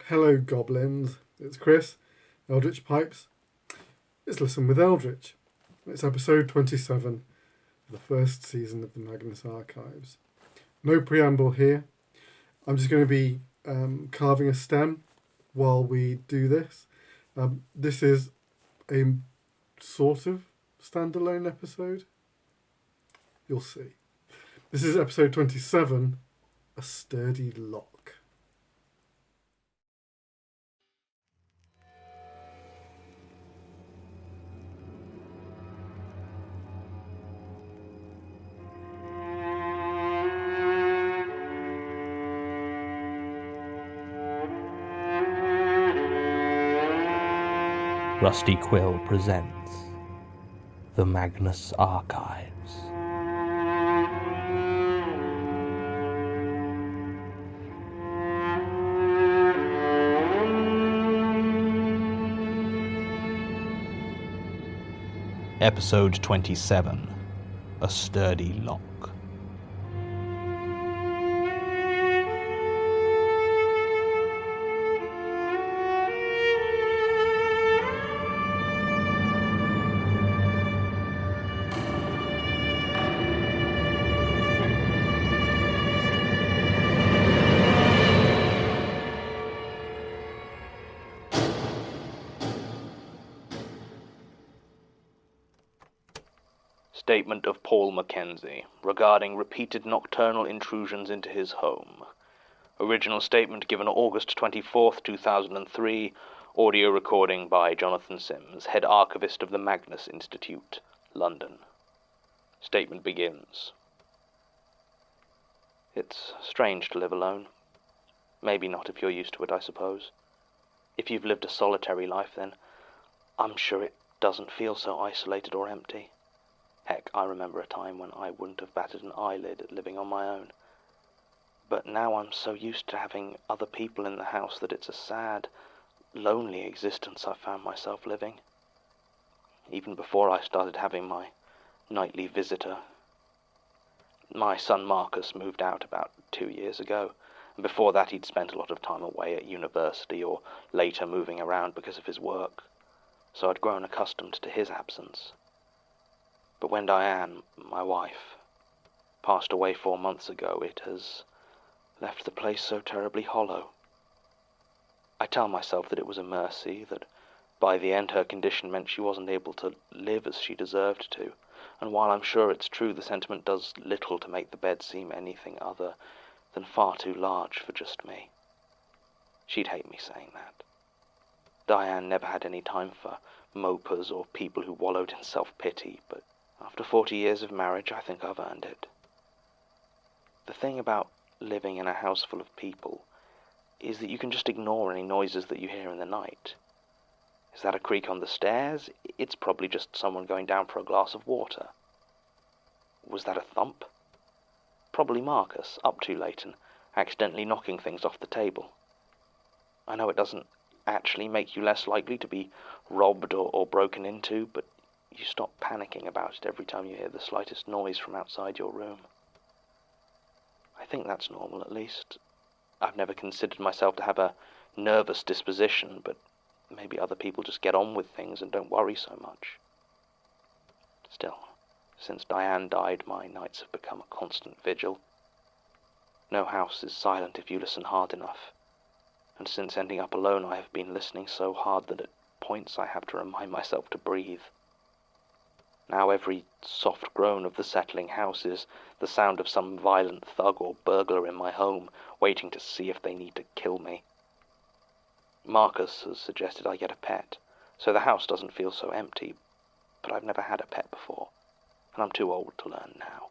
Hello, goblins. It's Chris, Eldritch Pipes. It's Listen with Eldritch. It's episode 27 of the first season of the Magnus Archives. No preamble here. I'm just going to be carving a stem while we do this. This is a sort of standalone episode. You'll see. This is episode 27, A Sturdy Lock. Rusty Quill presents The Magnus Archives. Episode 27, A Sturdy Lock. Statement of Paul Mackenzie regarding repeated nocturnal intrusions into his home. Original statement given August 24th, 2003. Audio recording by Jonathan Sims, head archivist of the Magnus Institute, London. Statement begins. It's strange to live alone. Maybe not if you're used to it, I suppose. If you've lived a solitary life, then I'm sure it doesn't feel so isolated or empty. Heck, I remember a time when I wouldn't have batted an eyelid at living on my own. But now I'm so used to having other people in the house that it's a sad, lonely existence I've found myself living. Even before I started having my nightly visitor. My son Marcus moved out about 2 years ago, and before that he'd spent a lot of time away at university or later moving around because of his work, so I'd grown accustomed to his absence. But when Diane, my wife, passed away 4 months ago, it has left the place so terribly hollow. I tell myself that it was a mercy, that by the end her condition meant she wasn't able to live as she deserved to, and while I'm sure it's true the sentiment does little to make the bed seem anything other than far too large for just me. She'd hate me saying that. Diane never had any time for mopers or people who wallowed in self-pity, but after 40 years of marriage, I think I've earned it. The thing about living in a house full of people is that you can just ignore any noises that you hear in the night. Is that a creak on the stairs? It's probably just someone going down for a glass of water. Was that a thump? Probably Marcus, up too late and accidentally knocking things off the table. I know it doesn't actually make you less likely to be robbed or broken into, but you stop panicking about it every time you hear the slightest noise from outside your room. I think that's normal, at least. I've never considered myself to have a nervous disposition, but maybe other people just get on with things and don't worry so much. Still, since Diane died, my nights have become a constant vigil. No house is silent if you listen hard enough, and since ending up alone I have been listening so hard that at points I have to remind myself to breathe. Now every soft groan of the settling house is the sound of some violent thug or burglar in my home, waiting to see if they need to kill me. Marcus has suggested I get a pet, so the house doesn't feel so empty, but I've never had a pet before, and I'm too old to learn now.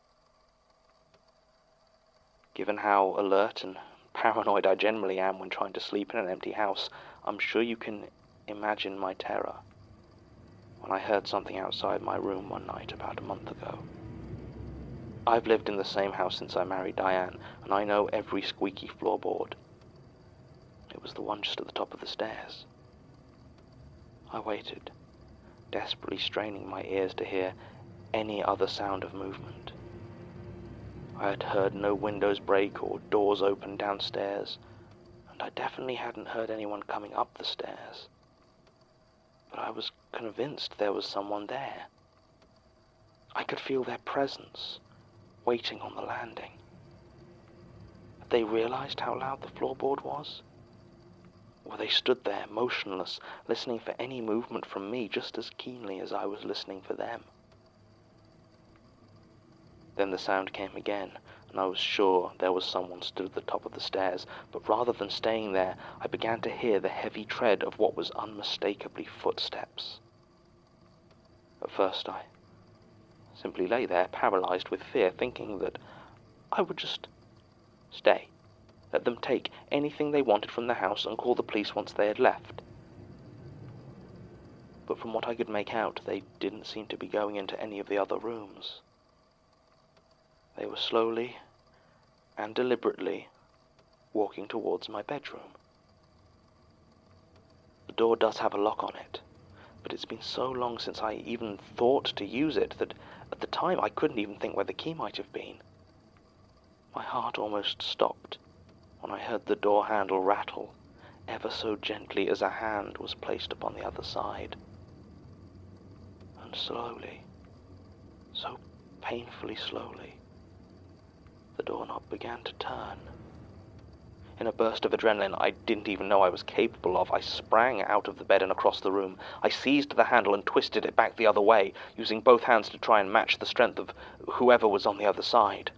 Given how alert and paranoid I generally am when trying to sleep in an empty house, I'm sure you can imagine my terror when I heard something outside my room one night about a month ago. I've lived in the same house since I married Diane, and I know every squeaky floorboard. It was the one just at the top of the stairs. I waited, desperately straining my ears to hear any other sound of movement. I had heard no windows break or doors open downstairs, and I definitely hadn't heard anyone coming up the stairs. But I was convinced there was someone there. I could feel their presence, waiting on the landing. Had they realized how loud the floorboard was? Or they stood there, motionless, listening for any movement from me just as keenly as I was listening for them? Then the sound came again, and I was sure there was someone stood at the top of the stairs, but rather than staying there, I began to hear the heavy tread of what was unmistakably footsteps. At first I simply lay there, paralyzed with fear, thinking that I would just stay, let them take anything they wanted from the house and call the police once they had left. But from what I could make out, they didn't seem to be going into any of the other rooms. They were slowly and deliberately walking towards my bedroom. The door does have a lock on it, but it's been so long since I even thought to use it that at the time I couldn't even think where the key might have been. My heart almost stopped when I heard the door handle rattle ever so gently as a hand was placed upon the other side. And slowly, so painfully slowly, the doorknob began to turn. In a burst of adrenaline I didn't even know I was capable of, I sprang out of the bed and across the room. I seized the handle and twisted it back the other way, using both hands to try and match the strength of whoever was on the other side.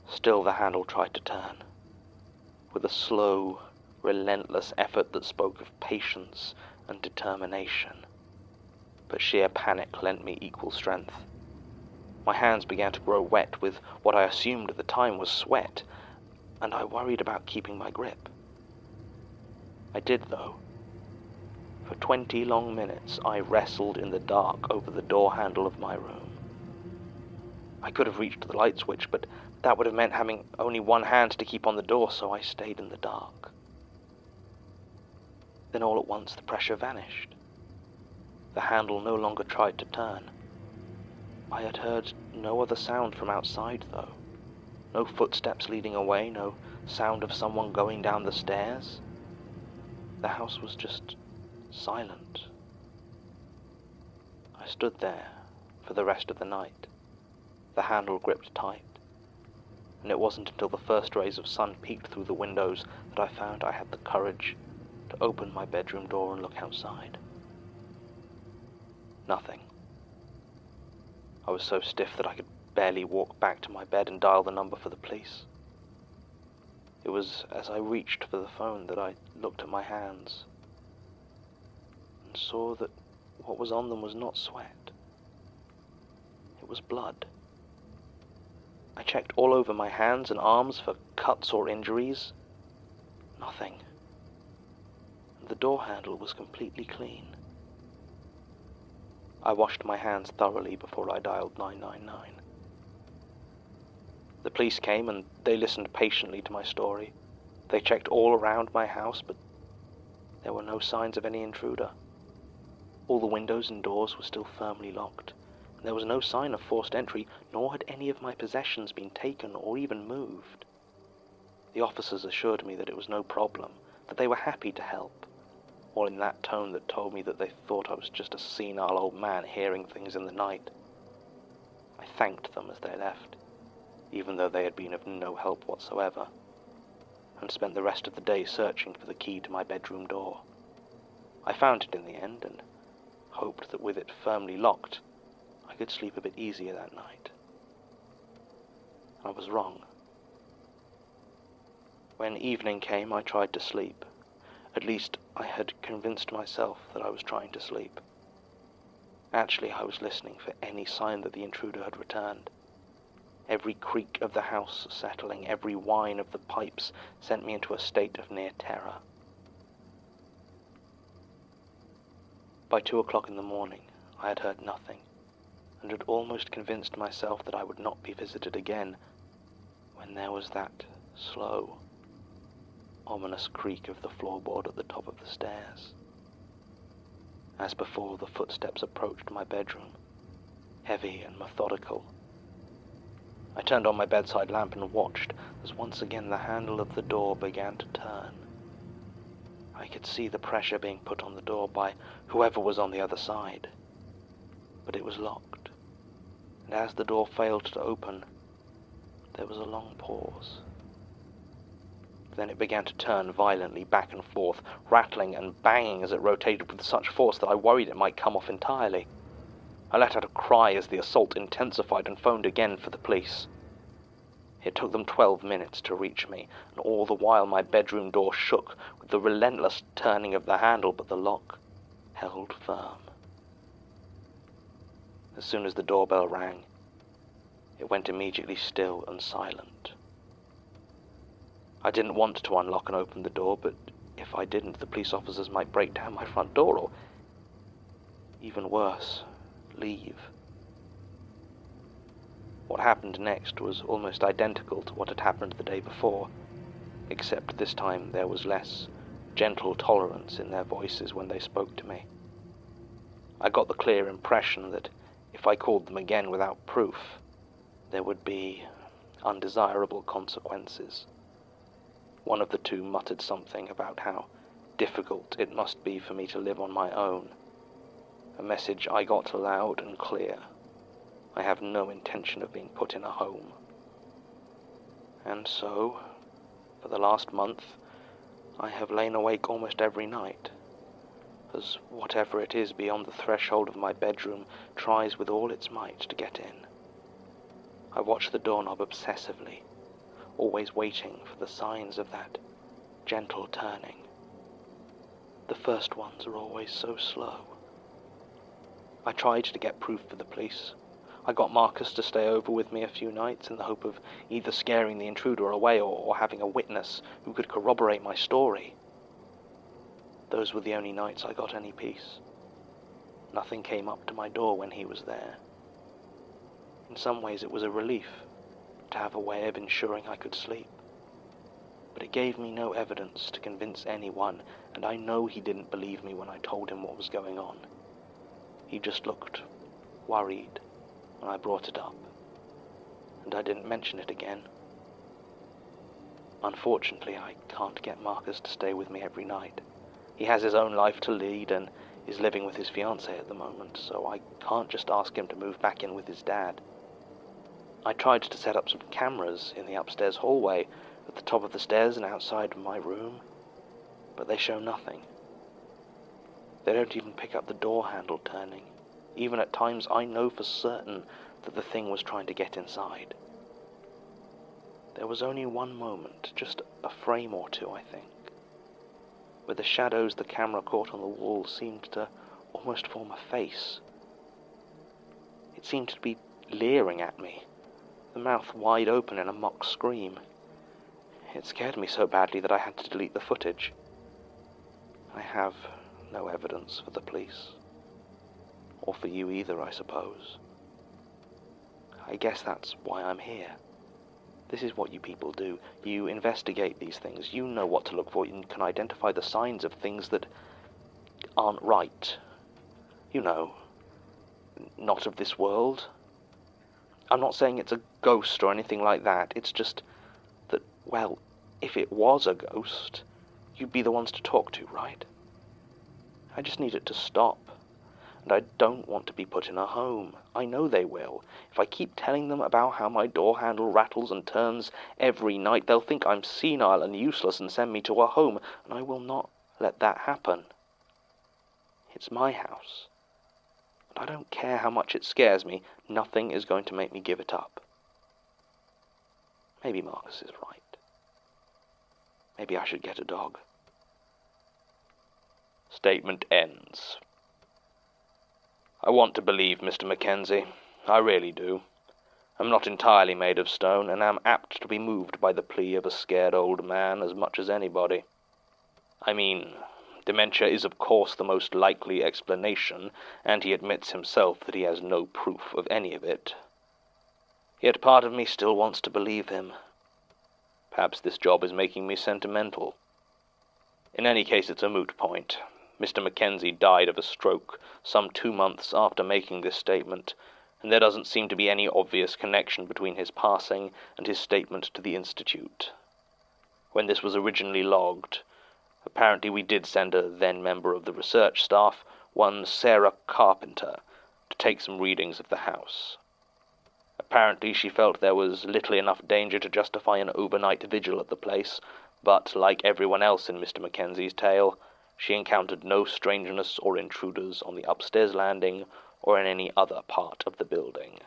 Still the handle tried to turn, with a slow, relentless effort that spoke of patience and determination. But sheer panic lent me equal strength. My hands began to grow wet with what I assumed at the time was sweat, and I worried about keeping my grip. I did, though. For 20 long minutes I wrestled in the dark over the door handle of my room. I could have reached the light switch, but that would have meant having only one hand to keep on the door, so I stayed in the dark. Then all at once the pressure vanished. The handle no longer tried to turn. I had heard no other sound from outside, though. No footsteps leading away, no sound of someone going down the stairs. The house was just silent. I stood there for the rest of the night, the handle gripped tight, and it wasn't until the first rays of sun peeked through the windows that I found I had the courage to open my bedroom door and look outside. Nothing. I was so stiff that I could barely walk back to my bed and dial the number for the police. It was as I reached for the phone that I looked at my hands and saw that what was on them was not sweat. It was blood. I checked all over my hands and arms for cuts or injuries. Nothing. And the door handle was completely clean. I washed my hands thoroughly before I dialed 999. The police came and they listened patiently to my story. They checked all around my house, but there were no signs of any intruder. All the windows and doors were still firmly locked, and there was no sign of forced entry, nor had any of my possessions been taken or even moved. The officers assured me that it was no problem, that they were happy to help, all in that tone that told me that they thought I was just a senile old man hearing things in the night. I thanked them as they left, even though they had been of no help whatsoever, and spent the rest of the day searching for the key to my bedroom door. I found it in the end, and hoped that with it firmly locked, I could sleep a bit easier that night. I was wrong. When evening came, I tried to sleep. At least, I had convinced myself that I was trying to sleep. Actually, I was listening for any sign that the intruder had returned. Every creak of the house settling, every whine of the pipes sent me into a state of near terror. By 2 o'clock in the morning, I had heard nothing, and had almost convinced myself that I would not be visited again, when there was that slow, ominous creak of the floorboard at the top of the stairs. As before, the footsteps approached my bedroom, heavy and methodical, I turned on my bedside lamp and watched as once again the handle of the door began to turn. I could see the pressure being put on the door by whoever was on the other side. But it was locked, and as the door failed to open, there was a long pause. Then it began to turn violently back and forth, rattling and banging as it rotated with such force that I worried it might come off entirely. I let out a cry as the assault intensified and phoned again for the police. It took them 12 minutes to reach me, and all the while my bedroom door shook with the relentless turning of the handle, but the lock held firm. As soon as the doorbell rang, it went immediately still and silent. I didn't want to unlock and open the door, but if I didn't, the police officers might break down my front door, or even worse, leave. What happened next was almost identical to what had happened the day before, except this time there was less gentle tolerance in their voices when they spoke to me. I got the clear impression that if I called them again without proof, there would be undesirable consequences. One of the two muttered something about how difficult it must be for me to live on my own, a message I got loud and clear. I have no intention of being put in a home. And so, for the last month, I have lain awake almost every night, as whatever it is beyond the threshold of my bedroom tries with all its might to get in. I watch the doorknob obsessively, always waiting for the signs of that gentle turning. The first ones are always so slow. I tried to get proof for the police. I got Marcus to stay over with me a few nights in the hope of either scaring the intruder away or having a witness who could corroborate my story. Those were the only nights I got any peace. Nothing came up to my door when he was there. In some ways it was a relief to have a way of ensuring I could sleep. But it gave me no evidence to convince anyone, and I know he didn't believe me when I told him what was going on. He just looked worried when I brought it up, and I didn't mention it again. Unfortunately, I can't get Marcus to stay with me every night. He has his own life to lead and is living with his fiancée at the moment, so I can't just ask him to move back in with his dad. I tried to set up some cameras in the upstairs hallway, at the top of the stairs and outside of my room, but they show nothing. They don't even pick up the door handle turning. Even at times I know for certain that the thing was trying to get inside. There was only one moment, just a frame or two, I think, where the shadows the camera caught on the wall seemed to almost form a face. It seemed to be leering at me, the mouth wide open in a mock scream. It scared me so badly that I had to delete the footage. I have no evidence for the police. Or for you either, I suppose. I guess that's why I'm here. This is what you people do. You investigate these things. You know what to look for. You can identify the signs of things that aren't right. You know, not of this world. I'm not saying it's a ghost or anything like that. It's just that, well, if it was a ghost, you'd be the ones to talk to, right? I just need it to stop. And I don't want to be put in a home. I know they will. If I keep telling them about how my door handle rattles and turns every night, they'll think I'm senile and useless and send me to a home, and I will not let that happen. It's my house. And I don't care how much it scares me, nothing is going to make me give it up. Maybe Marcus is right. Maybe I should get a dog. Statement ends. I want to believe Mr. Mackenzie. I really do. I'm not entirely made of stone, and am apt to be moved by the plea of a scared old man as much as anybody. I mean, dementia is of course the most likely explanation, and he admits himself that he has no proof of any of it. Yet part of me still wants to believe him. Perhaps this job is making me sentimental. In any case, it's a moot point. Mr. Mackenzie died of a stroke some 2 months after making this statement, and there doesn't seem to be any obvious connection between his passing and his statement to the Institute. When this was originally logged, apparently we did send a then member of the research staff, one Sarah Carpenter, to take some readings of the house. Apparently she felt there was little enough danger to justify an overnight vigil at the place, but like everyone else in Mr. Mackenzie's tale, she encountered no strangeness or intruders on the upstairs landing or in any other part of the building.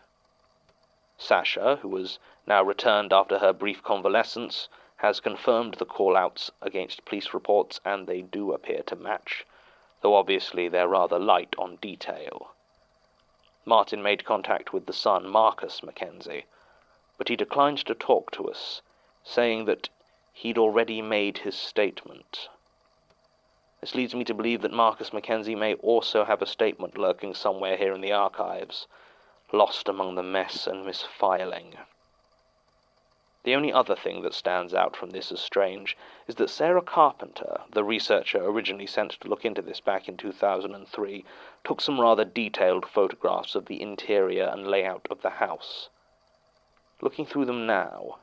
Sasha, who was now returned after her brief convalescence, has confirmed the call-outs against police reports, and they do appear to match, though obviously they're rather light on detail. Martin made contact with the son, Marcus Mackenzie, but he declined to talk to us, saying that he'd already made his statement. This leads me to believe that Marcus Mackenzie may also have a statement lurking somewhere here in the archives, lost among the mess and misfiling. The only other thing that stands out from this as strange is that Sarah Carpenter, the researcher originally sent to look into this back in 2003, took some rather detailed photographs of the interior and layout of the house. Looking through them now,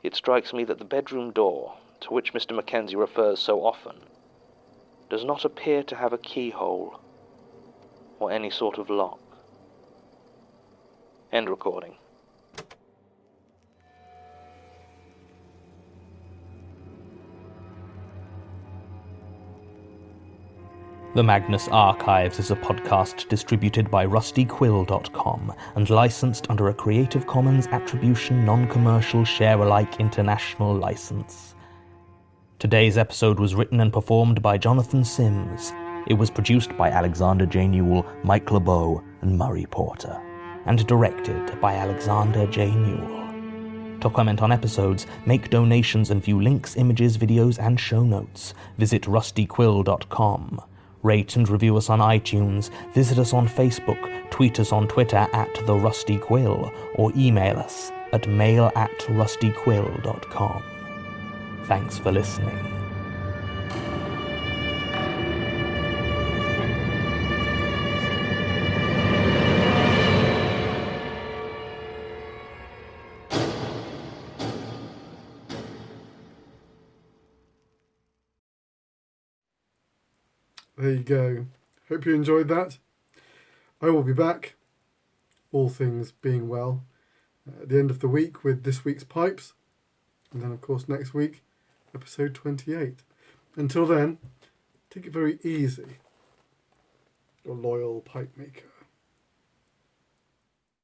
it strikes me that the bedroom door, to which Mr. Mackenzie refers so often, does not appear to have a keyhole or any sort of lock. End recording. The Magnus Archives is a podcast distributed by rustyquill.com and licensed under a Creative Commons Attribution Non-Commercial Share-alike International License. Today's episode was written and performed by Jonathan Sims. It was produced by Alexander J. Newell, Mike LeBeau, and Murray Porter, and directed by Alexander J. Newell. To comment on episodes, make donations, and view links, images, videos, and show notes, visit rustyquill.com. Rate and review us on iTunes, visit us on Facebook, tweet us on Twitter @TheRustyQuill, or email us at mail@rustyquill.com. Thanks for listening. There you go. Hope you enjoyed that. I will be back, all things being well, at the end of the week with this week's Pipes. And then, of course, next week, episode 28. Until then, take it very easy, your loyal pipe maker.